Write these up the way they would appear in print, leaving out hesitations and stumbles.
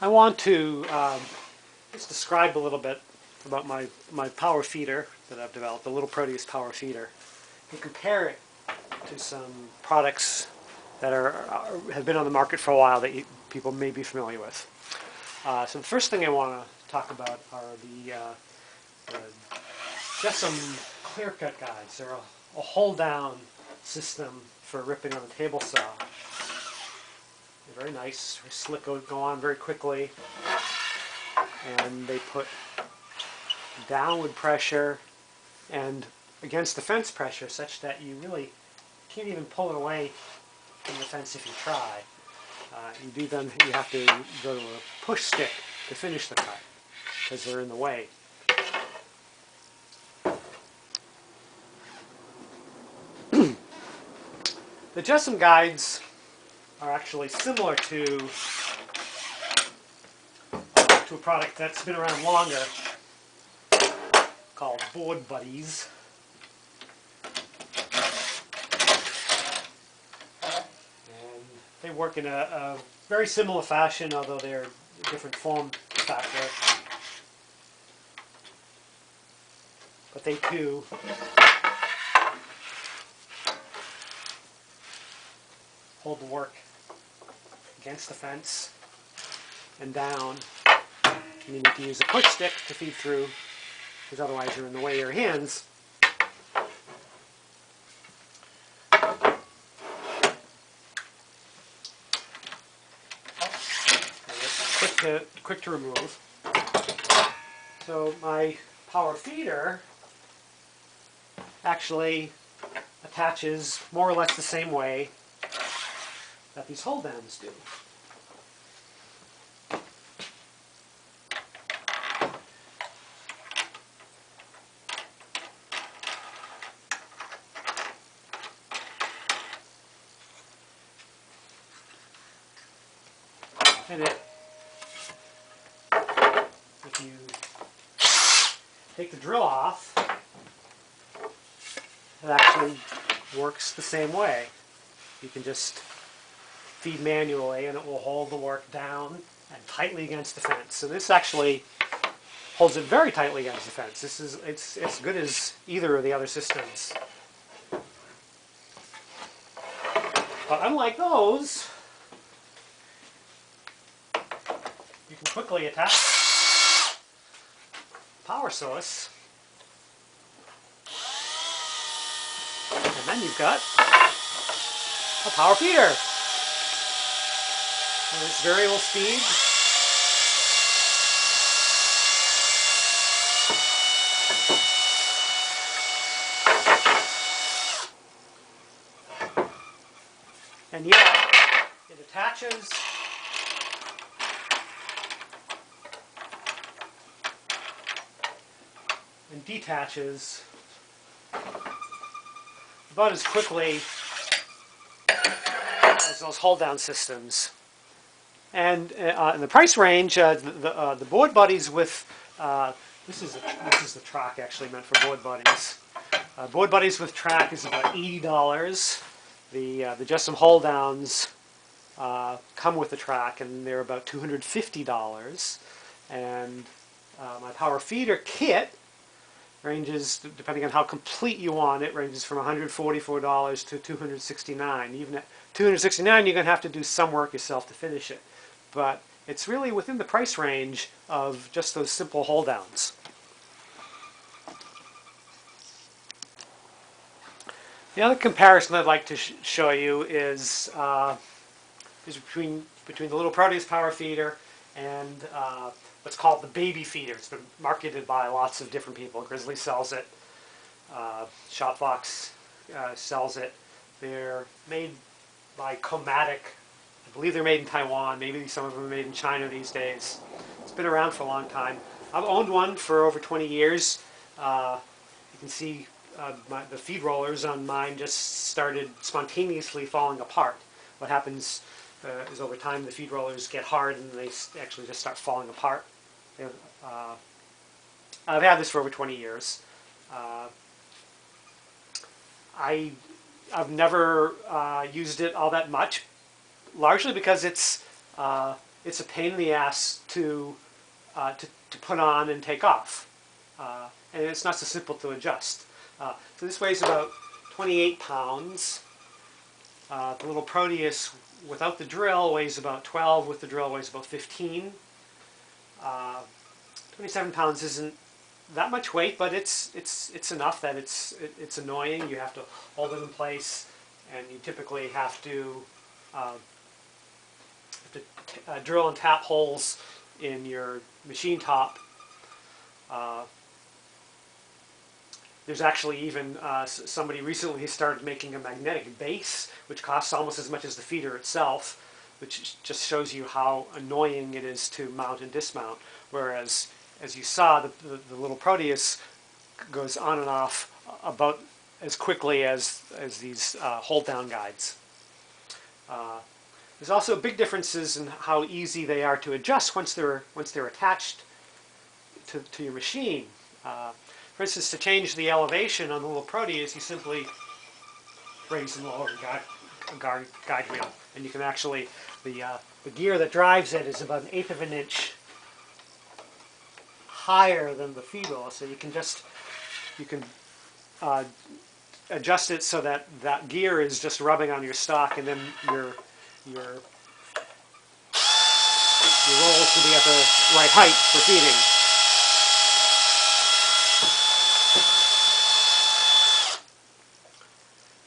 I want to just describe a little bit about my power feeder that I've developed, the Little Proteus power feeder, and compare it to some products that have been on the market for a while that people may be familiar with. So the first thing I want to talk about are just some clear-cut guides. They're a hold-down system for ripping on the table saw. They're very nice, very slick, go on very quickly, and they put downward pressure and against the fence pressure such that you really can't even pull it away from the fence if you try. You have to go to a push stick to finish the cut because they're in the way. The Jessom guides are actually similar to a product that's been around longer called Board Buddies. And they work in a very similar fashion, although they're a different form factor. But they too hold the work against the fence and down. You need to use a push stick to feed through, because otherwise you're in the way of your hands. Quick to remove. So my power feeder actually attaches more or less the same way that these hold downs do. And if you take the drill off, it actually works the same way. You can just feed manually and it will hold the work down and tightly against the fence. So this actually holds it very tightly against the fence. It's as good as either of the other systems. But unlike those, you can quickly attach the power source, and then you've got a power feeder. And it's variable speed. And yet, it attaches and detaches about as quickly as those hold-down systems. And in the price range, the Board Buddies with this is the track actually meant for Board Buddies. Board Buddies with track is about $80. The Jessom hold-downs come with the track, and they're about $250. And my power feeder kit ranges, depending on how complete you want it, ranges from $144 to $269. Even at $269, you're going to have to do some work yourself to finish it. But it's really within the price range of just those simple hold-downs. The other comparison I'd like to show you is between the Little Proteus power feeder and what's called the baby feeder. It's been marketed by lots of different people. Grizzly sells it. Shopfox sells it. They're made by Comatic. I believe they're made in Taiwan. Maybe some of them are made in China these days. It's been around for a long time. I've owned one for over 20 years. You can see the feed rollers on mine just started spontaneously falling apart. What happens is over time the feed rollers get hard and they actually just start falling apart. I've had this for over 20 years. I've never used it all that much, largely because it's it's a pain in the ass to put on and take off. And it's not so simple to adjust. So this weighs about 28 pounds. The little Proteus without the drill weighs about 12, with the drill weighs about 15. 27 pounds isn't that much weight, but it's enough that it's annoying. You have to hold it in place, and you typically have to drill and tap holes in your machine top. There's actually even somebody recently has started making a magnetic base, which costs almost as much as the feeder itself, which just shows you how annoying it is to mount and dismount. Whereas, as you saw, the little Proteus goes on and off about as quickly as these hold-down guides. There's also big differences in how easy they are to adjust once they're attached to your machine. For instance, to change the elevation on the little Proteus, you simply raise and lower the guide wheel, and you can actually the gear that drives it is about 1/8 of an inch higher than the feeder, so you can adjust it so that that gear is just rubbing on your stock, and then your rolls will be at the right height for feeding.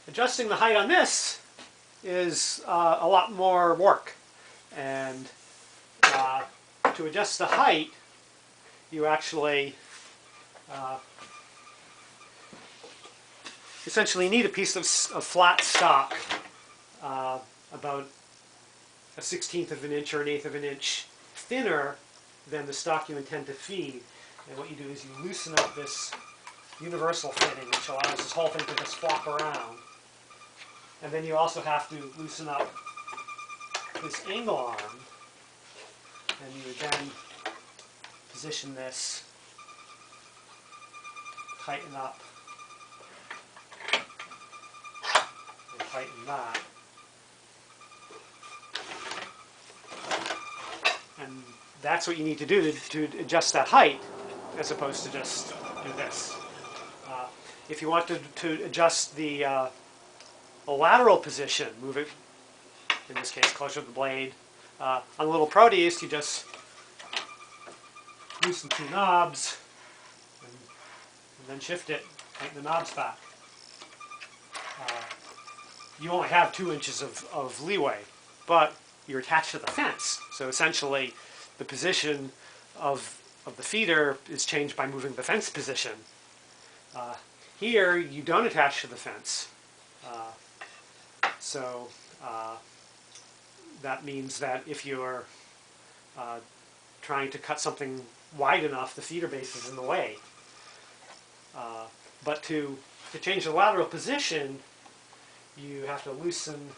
Adjusting the height on this is a lot more work, and to adjust the height, you actually essentially need a piece of flat stock, about a 1/16 of an inch or 1/8 of an inch thinner than the stock you intend to feed. And what you do is you loosen up this universal fitting, which allows this whole thing to just flop around. And then you also have to loosen up this angle arm, and you would then position this, tighten up, and tighten that. And that's what you need to do to adjust that height, as opposed to just do this. If you want to adjust the lateral position, move it, in this case, closer to the blade. On the little Proteus, you just loosen 2 knobs, and then shift it, tighten the knobs back. You only have 2 inches of leeway, but you're attached to the fence. So essentially, the position of the feeder is changed by moving the fence position. Here, you don't attach to the fence. So that means that if you're trying to cut something wide enough, the feeder base is in the way. But to change the lateral position, you have to loosen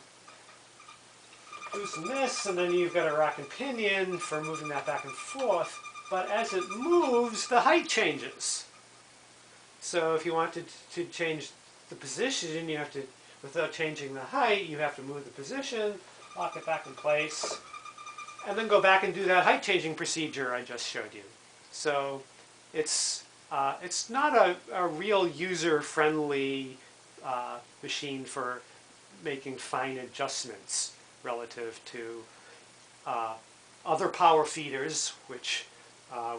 this, and then you've got a rack and pinion for moving that back and forth. But as it moves, the height changes. So if you wanted to change the position, you have to, without changing the height, you have to move the position, lock it back in place, and then go back and do that height changing procedure I just showed you. So it's not a real user-friendly machine for making fine adjustments relative to other power feeders, which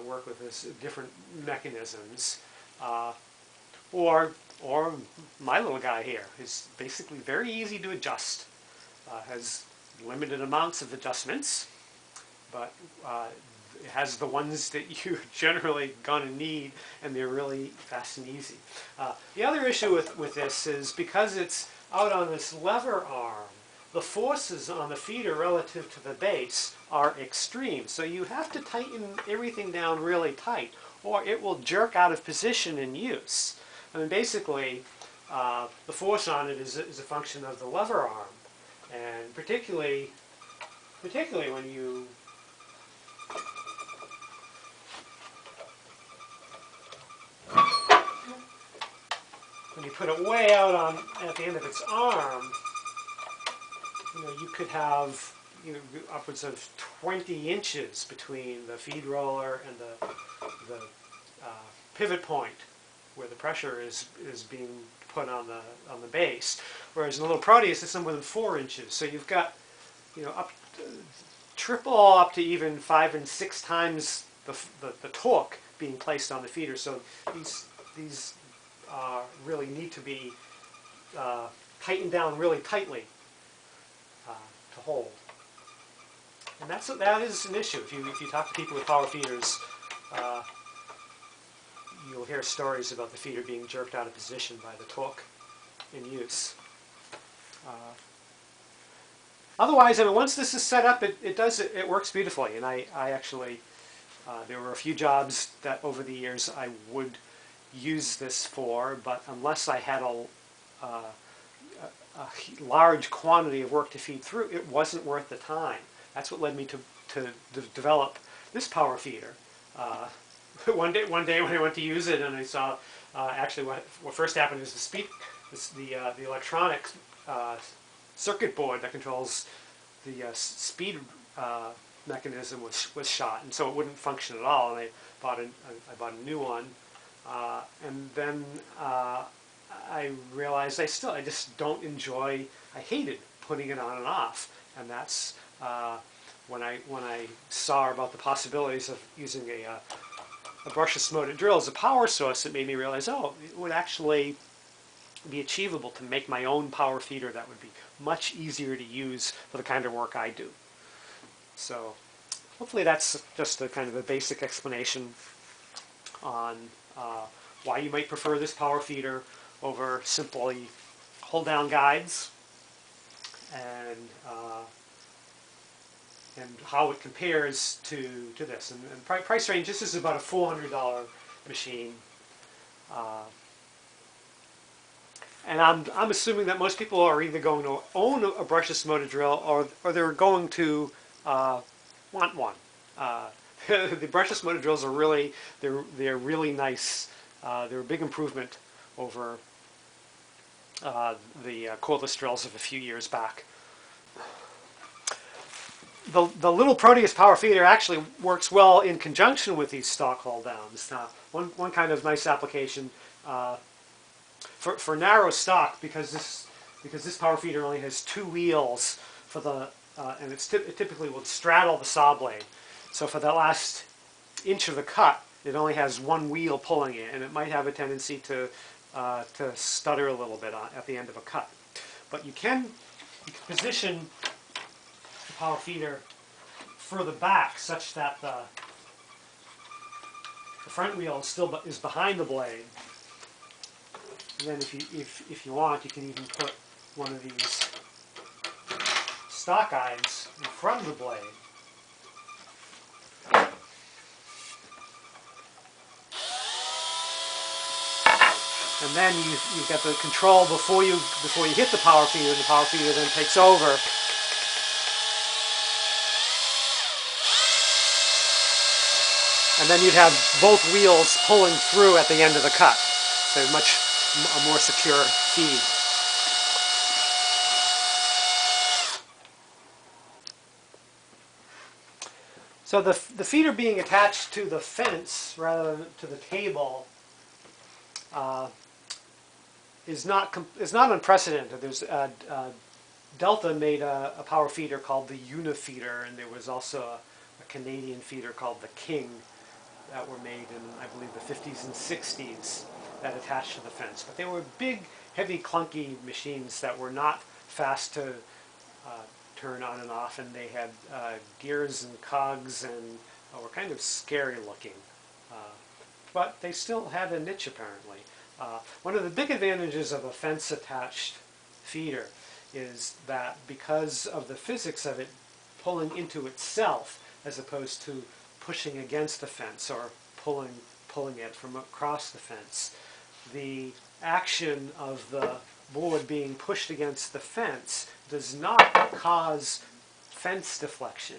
work with this different mechanisms, or my little guy here is basically very easy to adjust. Has limited amounts of adjustments, but it has the ones that you're generally going to need, and they're really fast and easy. The other issue with this is because it's out on this lever arm, the forces on the feeder relative to the base are extreme. So you have to tighten everything down really tight, or it will jerk out of position in use. I mean, basically, the force on it is a function of the lever arm. And particularly when you put it way out at the end of its arm, you could have upwards of 20 inches between the feed roller and the pivot point where the pressure is being put on the base. Whereas in a little Proteus, it's somewhere than 4 inches. So you've got, up triple up to even 5 and 6 times the torque being placed on the feeder. So these really need to be tightened down really tightly to hold. And that is an issue. If you talk to people with power feeders, you'll hear stories about the feeder being jerked out of position by the torque in use. Otherwise, I mean, once this is set up, it works beautifully. And I actually, there were a few jobs that over the years I would use this for, but unless I had a large quantity of work to feed through, it wasn't worth the time. That's what led me to develop this power feeder. One day when I went to use it, and I saw actually what first happened is the electronic circuit board that controls the speed mechanism was shot, and so it wouldn't function at all. And I bought a new one, and then I realized I just don't enjoy. I hated putting it on and off, and that's when I saw about the possibilities of using a brushless motor drill as a power source. It made me realize, oh, it would actually be achievable to make my own power feeder that would be much easier to use for the kind of work I do. So hopefully that's just a kind of a basic explanation on why you might prefer this power feeder over simply hold-down guides, and how it compares to this. And price range, this is about a $400 machine. And I'm assuming that most people are either going to own a brushless motor drill or they're going to want one. The brushless motor drills are really they're really nice. They're a big improvement over the cordless drills of a few years back. The little Proteus power feeder actually works well in conjunction with these stock hold downs. One kind of nice application for narrow stock, because this power feeder only has 2 wheels for the and it typically will straddle the saw blade. So for that last inch of the cut, it only has 1 wheel pulling it, and it might have a tendency to stutter a little bit at the end of a cut. But you can position the power feeder further back such that the front wheel is behind the blade. And then if you want, you can even put one of these stock guides in front of the blade. And then you've got the control before you hit the power feeder. The power feeder then takes over. And then you'd have both wheels pulling through at the end of the cut. So a more secure feed. So the feeder being attached to the fence rather than to the table is not unprecedented. There's Delta made a power feeder called the Unifeeder, and there was also a Canadian feeder called the King that were made in, I believe, the 50s and 60s that attached to the fence. But they were big, heavy, clunky machines that were not fast to turn on and off, and they had gears and cogs and were kind of scary looking. But they still had a niche, apparently. One of the big advantages of a fence-attached feeder is that because of the physics of it pulling into itself as opposed to pushing against the fence or pulling it from across the fence, the action of the board being pushed against the fence does not cause fence deflection.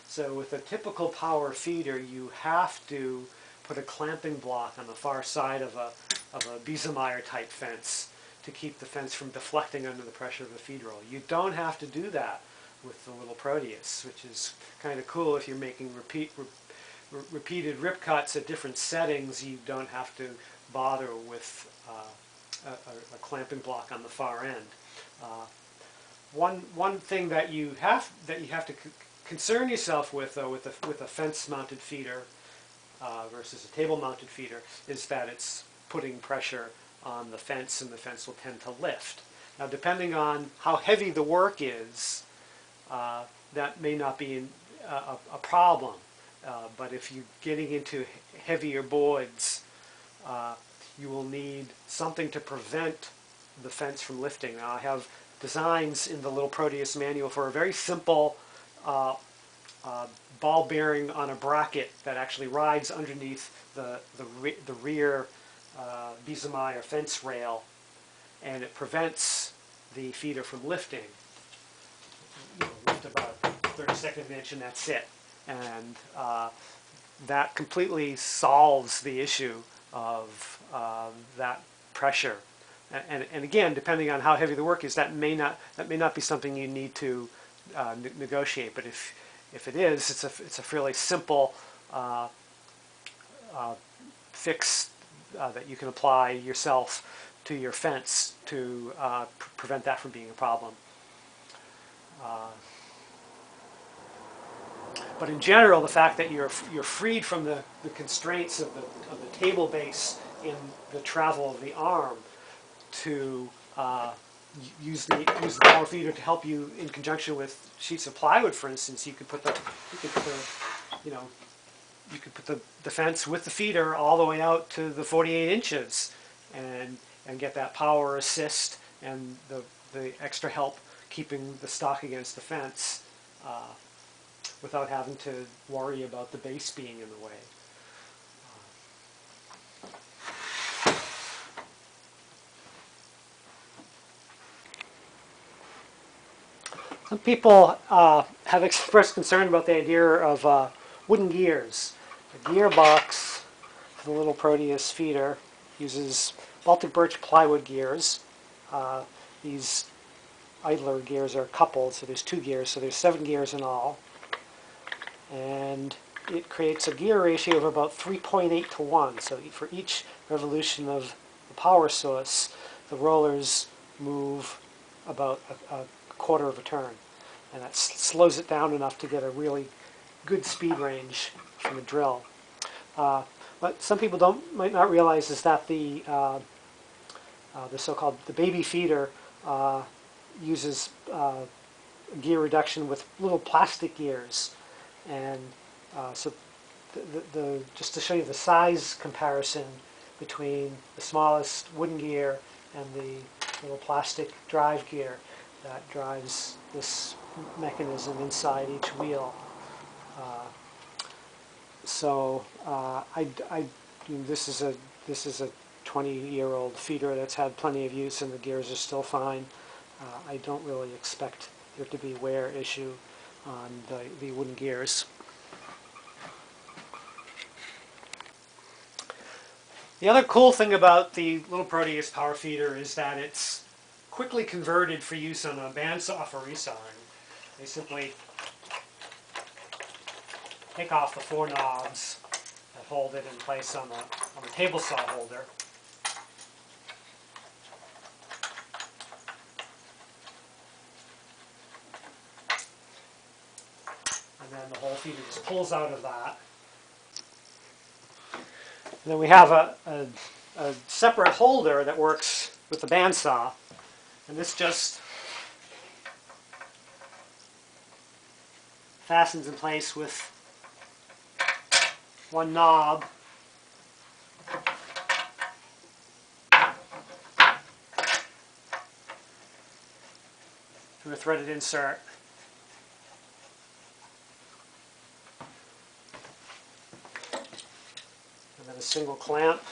So with a typical power feeder, you have to put a clamping block on the far side of a Biesemeyer type fence to keep the fence from deflecting under the pressure of the feed roll. You don't have to do that with the little Proteus, which is kind of cool if you're making repeated rip cuts at different settings. You don't have to bother with a clamping block on the far end. One thing that you have to concern yourself with, though, with a fence-mounted feeder versus a table-mounted feeder, is that it's putting pressure on the fence, and the fence will tend to lift. Now, depending on how heavy the work is, that may not be a problem. But if you're getting into heavier boards, you will need something to prevent the fence from lifting. Now, I have designs in the little Proteus manual for a very simple ball bearing on a bracket that actually rides underneath the rear Bisamai fence rail, and it prevents the feeder from lifting. Lift about 32nd of an inch, and that's it. And that completely solves the issue of that pressure. And again, depending on how heavy the work is, that may not be something you need to negotiate. But if it is, it's a fairly simple fix that you can apply yourself to your fence to prevent that from being a problem. But in general, the fact that you're freed from the constraints of the table base in the travel of the arm to use the power feeder to help you in conjunction with sheets of plywood, for instance. You could put the fence with the feeder all the way out to the 48 inches, and get that power assist and the extra help keeping the stock against the fence without having to worry about the base being in the way. Some people have expressed concern about the idea of wooden gears. The gearbox for the little Proteus feeder uses Baltic birch plywood gears. These idler gears are coupled, so there's 2 gears, so there's 7 gears in all. And it creates a gear ratio of about 3.8 to 1. So for each revolution of the power source, the rollers move about a quarter of a turn. And that slows it down enough to get a really good speed range from a drill. What some people might not realize is that the so-called baby feeder uses gear reduction with little plastic gears. And so just to show you the size comparison between the smallest wooden gear and the little plastic drive gear that drives this mechanism inside each wheel. This is a 20-year-old feeder that's had plenty of use, and the gears are still fine. I don't really expect there to be wear issue on the wooden gears. The other cool thing about the little Proteus power feeder is that it's quickly converted for use on a bandsaw for resawing. They simply take off the 4 knobs that hold it in place on the table saw holder. And then the whole feeder just pulls out of that. And then we have a separate holder that works with the bandsaw. And this just fastens in place with 1 knob. Through a threaded insert. And then a single clamp.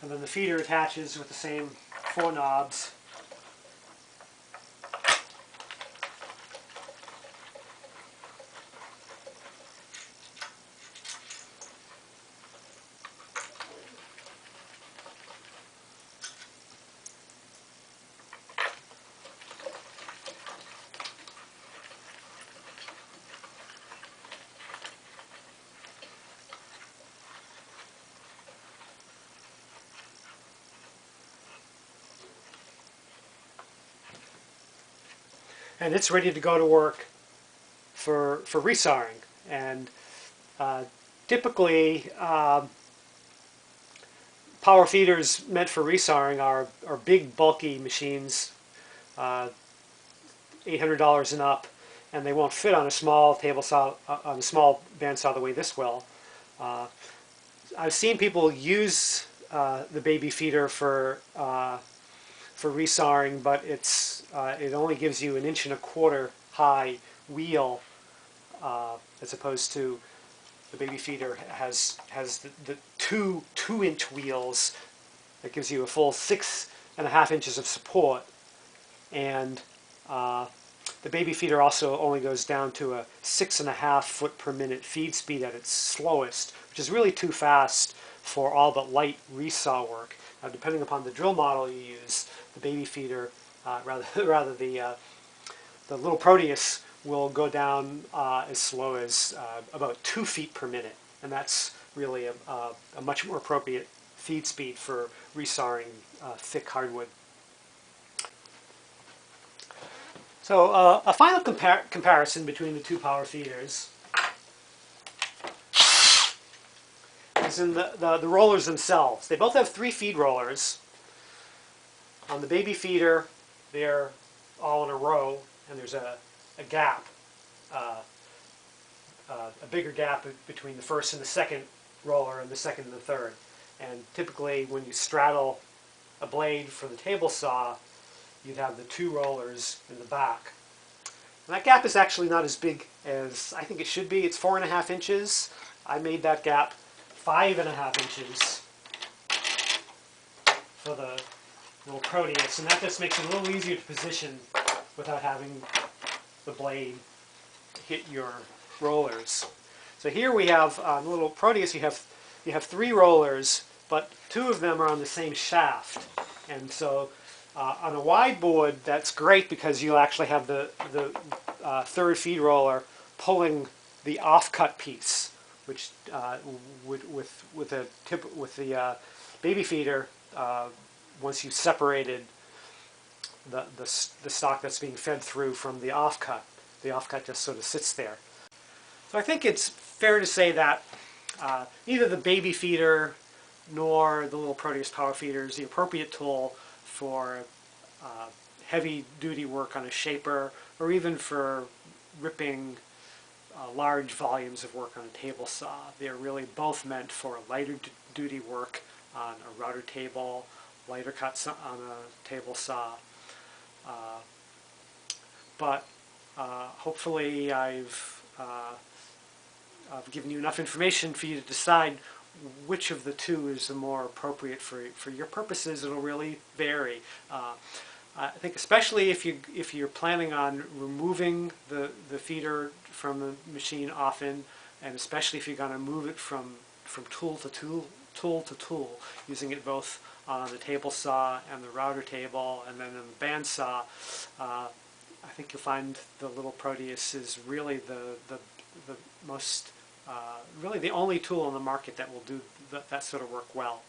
And then the feeder attaches with the same 4 knobs. and it's ready to go to work for resawing. And typically, power feeders meant for resawing are big, bulky machines, $800 and up, and they won't fit on a small table saw, on a small bandsaw the way this will. I've seen people use the baby feeder for resawing, but it only gives you 1.25 inch high wheel, as opposed to the baby feeder has the two inch wheels that gives you a full 6.5 inches of support. And the baby feeder also only goes down to a 6.5 foot per minute feed speed at its slowest, which is really too fast for all but light resaw work. Now, depending upon the drill model you use, the baby feeder, rather the little Proteus, will go down as slow as about 2 feet per minute, and that's really a much more appropriate feed speed for resawing thick hardwood. So a final comparison between the two power feeders is in the rollers themselves. They both have 3 feed rollers. On the baby feeder, they're all in a row, and there's a gap, a bigger gap between the first and the second roller and the second and the third. And typically when you straddle a blade for the table saw, you'd have the 2 rollers in the back. And that gap is actually not as big as I think it should be. It's 4.5 inches. I made that gap 5.5 inches for the little Proteus, and that just makes it a little easier to position without having the blade hit your rollers. So here we have the little Proteus. You have 3 rollers, but 2 of them are on the same shaft, and so on a wide board that's great because you'll actually have the third feed roller pulling the offcut piece, which with the baby feeder, once you've separated the stock that's being fed through from the offcut just sort of sits there. So I think it's fair to say that neither the baby feeder nor the little Proteus power feeder is the appropriate tool for heavy duty work on a shaper, or even for ripping large volumes of work on a table saw. They're really both meant for lighter duty work on a router table, lighter cuts on a table saw. But hopefully I've given you enough information for you to decide which of the 2 is the more appropriate for your purposes. It'll really vary. I think especially if you're planning on removing the feeder from the machine often, and especially if you're going to move it from tool to tool, using it both on the table saw and the router table, and then in the bandsaw, I think you'll find the little Proteus is really the most really the only tool on the market that will do that sort of work well.